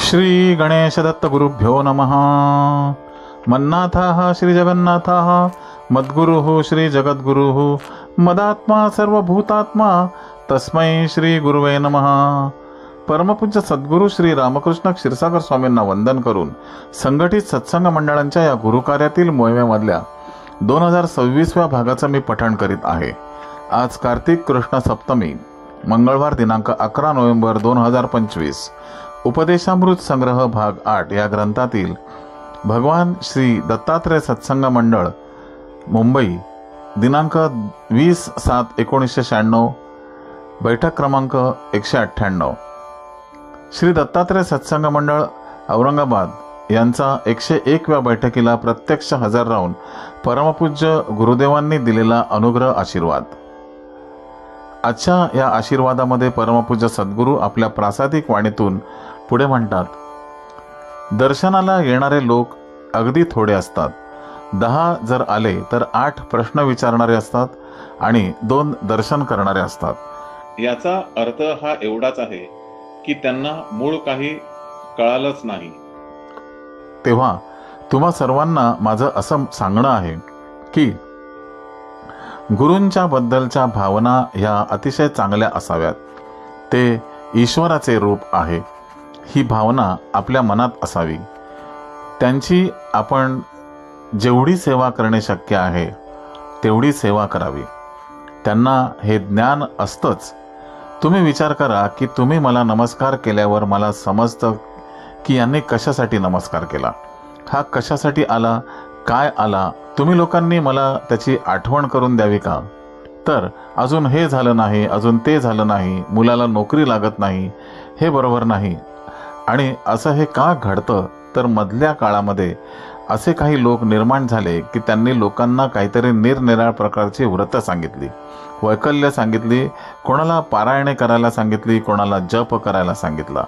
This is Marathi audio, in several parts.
श्री गणेश दत्त गुरुभ्यो नमः। मन्नाथः श्री जगन्नाथः मद्गुरुः श्री जगद्गुरुः मदात्मा सर्वभूतात्मा तस्मै श्री गुरुवे नमः। परमपूज्य सद्गुरू श्री रामकृष्ण क्षीरसागर स्वामींना वंदन करून संघटित सत्संग मंडळांच्या या गुरुकार्यातील मोहिमेमधल्या 2026व्या भागाचं मी पठण करीत आहे। आज कार्तिक कृष्ण सप्तमी, मंगळवार दिनांक 11 नोव्हेंबर 2025। उपदेशामृत संग्रह भाग 8 या ग्रंथातील भगवान श्री दत्तात्रय सत्संग मंडळ मुंबई दिनांक 20/7/1996, बैठक क्रमांक 198। श्री दत्तात्रय सत्संग मंडळ औरंगाबाद यांचा 101व्या बैठकीला प्रत्यक्ष हजर राहून परमपूज्य गुरुदेवांनी दिलेला अनुग्रह आशीर्वाद। आजच्या या आशीर्वादामध्ये परमपूज्य सद्गुरू आपल्या प्रासादिक वाणीतून पुढे म्हणतात, दर्शनाला येणारे लोक अगदी थोडे असतात। 10 जर आले तर 8 प्रश्न विचारणारे असतात आणि 2 दर्शन करणारे असतात। याचा अर्थ हा एवढाच आहे की त्यांना मूळ काही कळालंच नाही। तेव्हा तुम्हा सर्वांना माझं असं सांगणं आहे की गुरूंच्या बद्दलच्या भावना ह्या अतिशय चांगल्या असाव्यात। ते ईश्वराचे रूप आहे ही भावना आपल्या मनात असावी। त्यांची आपण जेवढी सेवा करणे शक्य आहे तेवढी सेवा करावी। त्यांना हे ज्ञान असतंच। तुम्ही विचार करा की तुम्ही मला नमस्कार केल्यावर मला समजतं की यांनी कशासाठी नमस्कार केला, हा कशासाठी आला, काय आला। तुम्ही लोकांनी मला त्याची आठवण करून द्यावी का? तर अजून हे झालं नाही, अजून ते झालं नाही, मुलाला नोकरी लागत नाही, हे बरोबर नाही। आणि असं हे का घडतं तर मधल्या काळामध्ये असे काही लोक निर्माण झाले की त्यांनी लोकांना काहीतरी निरनिराळ प्रकारची व्रत सांगितली, वैकल्य सांगितली, कोणाला पारायणे करायला सांगितली, कोणाला जप करायला सांगितला।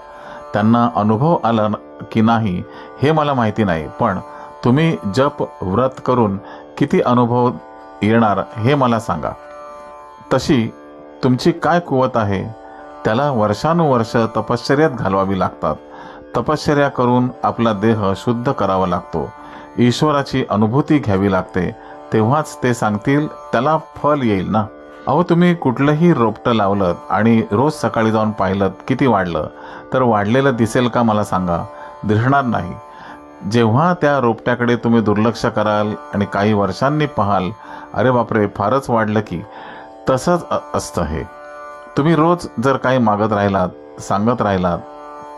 त्यांना अनुभव आला की नाही हे मला माहिती नाही, पण तुम्ही जप व्रत करून किती अनुभव येणार हे मला सांगा। तशी तुमची काय कुवत आहे त्याला वर्षानुवर्ष तपश्चर्यात घालवावी लागतात। तपश्चर्या करून आपला देह शुद्ध करावा लागतो, ईश्वराची अनुभूती घ्यावी लागते, तेव्हाच ते सांगतील त्याला फल येईल ना। अहो, तुम्ही कुठलंही रोपटं लावलं आणि रोज सकाळी जाऊन पाहिलं किती वाढलं तर वाढलेलं दिसेल का मला सांगा? दिसणार नाही। जेव्हा त्या रोपट्याकडे तुम्ही दुर्लक्ष कराल आणि काही वर्षांनी पाहाल, अरे बापरे फारच वाढलं की, तसंच असतं हे। तुम्ही रोज जर काही मागत राहिलात, सांगत राहिलात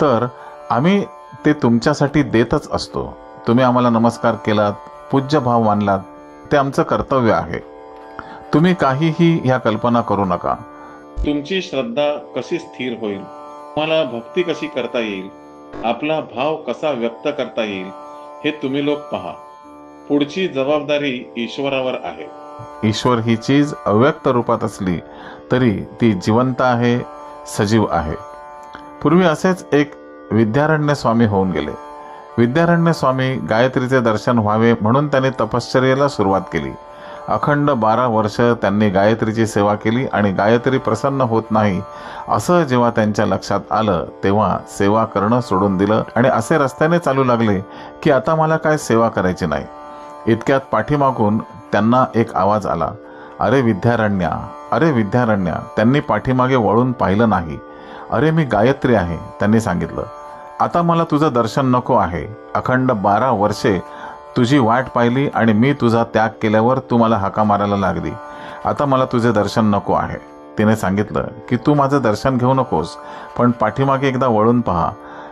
तर आम्ही ते तुमच्यासाठी देतच असतो। तुम्ही आम्हाला नमस्कार केलात, पूज्य भाव मानलात, ते आमचं कर्तव्य आहे। तुम्ही काहीही ह्या कल्पना करू नका। तुमची श्रद्धा कशी स्थिर होईल, तुम्हाला भक्ती कशी करता येईल, आपला भाव कसा व्यक्त करता येईल हे तुम्ही लोक पहा। पुढची जबाबदारी ईश्वरावर आहे। ईश्वर ही चीज अव्यक्त रूपात असली तरी ती जिवंत आहे, सजीव आहे। पूर्वी असेच एक विद्यारण्य स्वामी होऊन गेले। विद्यारण्य स्वामी गायत्रीचे दर्शन व्हावे म्हणून त्यांनी तपश्चर्येला सुरुवात केली। अखंड 12 वर्ष त्यांनी गायत्रीची सेवा केली आणि गायत्री प्रसन्न होत नाही असं जेव्हा त्यांच्या लक्षात आलं तेव्हा सेवा करणं सोडून दिलं आणि असे रस्त्याने चालू लागले की आता मला काय सेवा करायची नाही। इतक्यात पाठीमागून त्यांना एक आवाज आला, अरे विद्यारण्या, अरे विद्यारण्या। त्यांनी पाठीमागे वळून पाहिलं नाही। अरे मी गायत्री आहे, त्यांनी सांगितलं। आता मला तुझं दर्शन नको आहे। अखंड 12 वर्षे तुझी वाट पाहिली आणि मी तुझा त्याग केल्यावर तू मला हाका मारायला लागली। आता मला तुझे दर्शन नको आहे। तिने सांगितलं की तू माझं दर्शन घेऊ नकोस, पण पाठीमागे एकदा वळून पहा।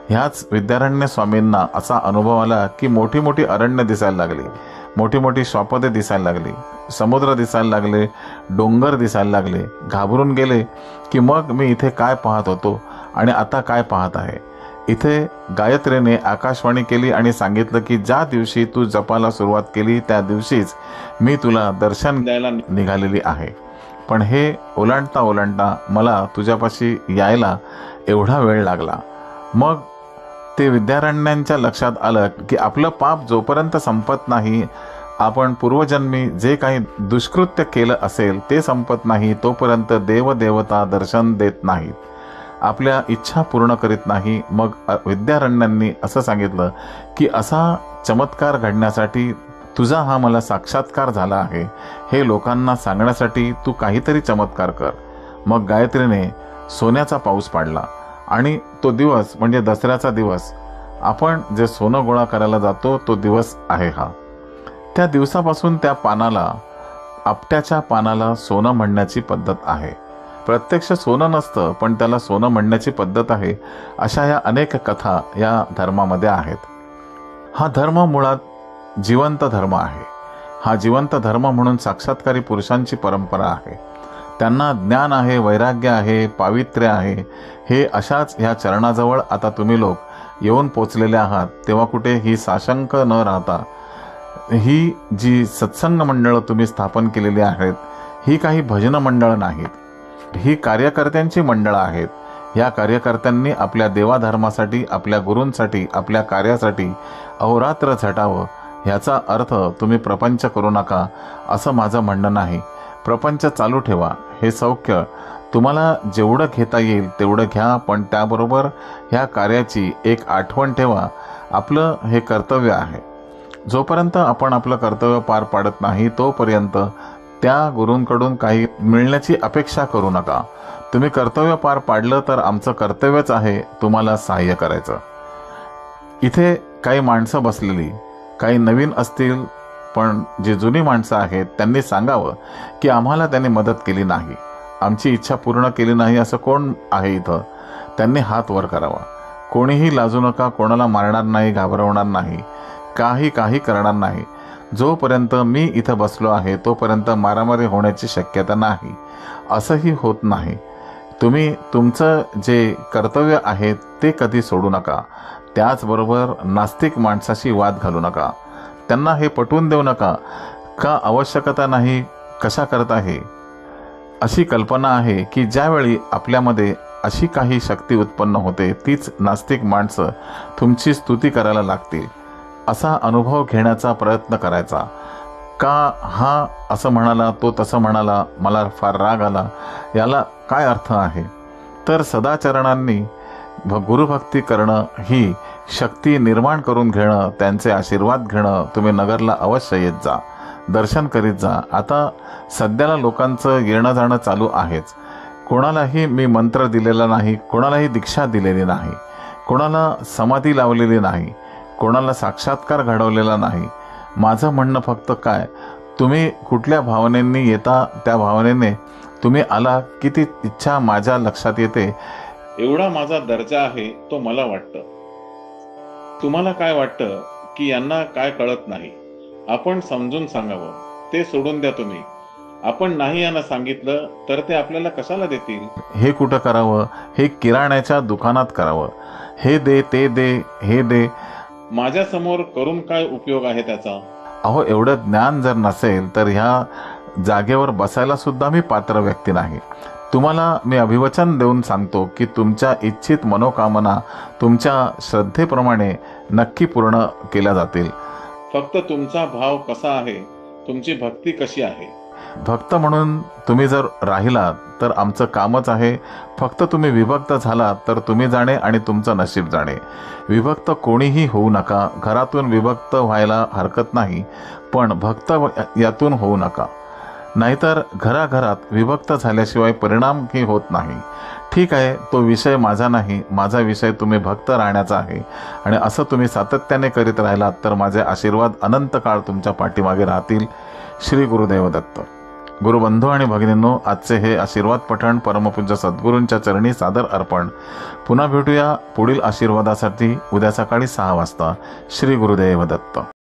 ह्याच विद्यारण्य स्वामींना असा अनुभव आला की मोठी मोठी अरण्य दिसायला लागली, मोठी मोठी श्वापदे दिसायला लागली, समुद्र दिसायला लागले, डोंगर दिसायला लागले। घाबरून गेले की मग मी इथे काय पाहत होतो आणि आता काय पाहत आहे। इथे गायत्रीने आकाशवाणी केली आणि सांगितलं की ज्या दिवशी तू जपाला सुरुवात केली त्या दिवशीच मी तुला दर्शन द्यायला निघालेली आहे। पण हे ओलांडता ओलांडता मला तुझ्यापाशी यायला एवढा वेळ लागला। मग ते विद्यारण्यांच्या लक्षात आलं की आपलं पाप जोपर्यंत संपत नाही, आपण पूर्वजन्मी जे काही दुष्कृत्य केलं असेल ते संपत नाही तोपर्यंत देवदेवता दर्शन देत नाहीत। आपल्या इच्छा पूर्ण करीत नाही, मग विद्यारण्यांनी असं सांगितलं की असा चमत्कार घडण्यासाठी तुझा हा मला साक्षात्कार झाला आहे, हे लोकांना सांगण्यासाठी तू काहीतरी चमत्कार कर. मग गायत्रीने सोन्याचा पाऊस पाडला आणि तो दिवस म्हणजे दसऱ्याचा दिवस, आपण जे सोनं गोळा करायला जातो तो दिवस आहे हा. त्या दिवसापासून त्या पानाला, आपट्याच्या पानाला सोनं म्हणण्याची पद्धत आहे. प्रत्यक्ष सोनं नसतं पण त्याला सोनं म्हणण्याची पद्धत आहे. अशा या अनेक कथा या धर्मामध्ये आहेत. हा धर्म मुळात जिवंत धर्म आहे. हा जिवंत धर्म म्हणून साक्षात्कारी पुरुषांची परंपरा आहे. त्यांना ज्ञान आहे, वैराग्य आहे, पावित्र्य आहे. हे अशाच ह्या चरणाजवळ आता तुम्ही लोक येऊन पोचलेले आहात. तेव्हा कुठे ही साशंक न राहता ही जी सत्संग मंडळं तुम्ही स्थापन केलेली आहेत, ही काही भजन मंडळं नाहीत, ही कार्यकर्त्यांची मंडळं आहेत. या कार्यकर्त्यांनी आपल्या देवाधर्मासाठी, आपल्या गुरूंसाठी, आपल्या कार्यासाठी अहोरात्र झटावं. ह्याचा अर्थ तुम्ही प्रपंच करू नका असं माझं म्हणणं नाही. प्रपंच चालू ठेवा. हे सौख्य तुम्हाला जेवढं घेता येईल तेवढं घ्या, पण त्याबरोबर ह्या कार्याची एक आठवण ठेवा. आपलं हे कर्तव्य आहे. जोपर्यंत आपण आपलं कर्तव्य पार पाडत नाही तोपर्यंत त्या गुरूंकडून काही मिळण्याची अपेक्षा करू नका. तुम्ही कर्तव्य पार पाडलं तर आमचं कर्तव्यच आहे तुम्हाला सहाय्य करायचं. इथे काही माणसं बसलेली, काही नवीन असतील, पण जी जुनी माणसं आहेत त्यांनी सांगावं की आम्हाला त्यांनी मदत केली नाही, आमची इच्छा पूर्ण केली नाही, असं कोण आहे इथं? त्यांनी हात वर करावा. कोणीही लाजू नका. कोणाला मारणार नाही, घाबरवणार नाही, काही करणार नाही. जोपर्यंत मी इथं बसलो आहे तोपर्यंत मारामारी होण्याची शक्यता नाही. असंही होत नाही. तुम्ही तुमचं जे कर्तव्य आहे ते कधी सोडू नका. त्याचबरोबर नास्तिक माणसाशी वाद घालू नका. त्यांना हे पटवून देऊ नका का आवश्यकता नाही, कशा करता हे. अशी कल्पना आहे की ज्यावेळी आपल्यामध्ये अशी काही शक्ती उत्पन्न होते तीच नास्तिक माणसं तुमची स्तुती करायला लागतील. असा अनुभव घेण्याचा प्रयत्न करायचा. का हा असं म्हणाला, तो तसं म्हणाला, मला फार राग आला, याला काय अर्थ आहे? तर सदाचरणांनी गुरुभक्ती करणं, ही शक्ती निर्माण करून घेणं, त्यांचे आशीर्वाद घेणं. तुम्ही नगरला अवश्य येत जा, दर्शन करीत जा. आता सध्याला लोकांचं येणं जाणं चालू आहेच. कोणालाही मी मंत्र दिलेला नाही, कोणालाही दीक्षा दिलेली नाही, कोणाला समाधी लावलेली नाही, कोणाला साक्षात्कार घडवलेला नाही. माझं म्हणणं फक्त काय, तुम्ही कुठल्या भावनेंनी येता त्या भावनेने तुम्ही आला की ती इच्छा माझ्या लक्षात येते. एवढा माझा दर्जा आहे तो मला वाटतं. तुम्हाला काय वाटतं की यांना काय कळत नाही? आपण समजून सांगावं. ते सोडून द्या तुम्ही. आपण नाही यांना सांगितलं तर ते आपल्याला कशाला देतील? हे कुठं करावं? हे किराण्याच्या दुकानात करावं. हे दे, ते दे, हे दे. माझ्या समोर करून काय उपयोग आहे त्याचा? अहो, एवढं ज्ञान जर नसेल तर ह्या जागेवर बसायला सुद्धा मी पात्र व्यक्ती नाही. तुम्हाला मी अभिवचन देऊन सांगतो की तुमच्या इच्छित मनोकामना तुमच्या श्रद्धेप्रमाणे नक्की पूर्ण केल्या जातील. फक्त तुमचा भाव कसा आहे, तुमची भक्ती कशी आहे. भक्त म्हणून तुम्ही जर राहिलात तर आमचं कामच आहे. फक्त तुम्ही विभक्त झालात तर तुम्ही जाणे आणि तुमचं नशीब जाणे. विभक्त कोणीही होऊ नका. घरातून विभक्त व्हायला हरकत नाही, पण भक्त यातून होऊ नका. नाहीतर घराघरात विभक्त झाल्याशिवाय परिणामही होत नाही. ठीक आहे, तो विषय माझा नाही. माझा विषय तुम्ही भक्त राहण्याचा आहे. आणि असं तुम्ही सातत्याने करीत राहिलात तर माझे आशीर्वाद अनंत काळ तुमच्या पाठीमागे राहतील. श्री गुरुदेव दत्त. गुरुबंधू आणि भगिनींनो, आजचे हे आशीर्वाद पठण परमपूज्य सद्गुरूंच्या चरणी सादर अर्पण. पुन्हा भेटूया पुढील आशीर्वादासाठी उद्या सकाळी 6 वाजता. श्री गुरुदेव दत्त.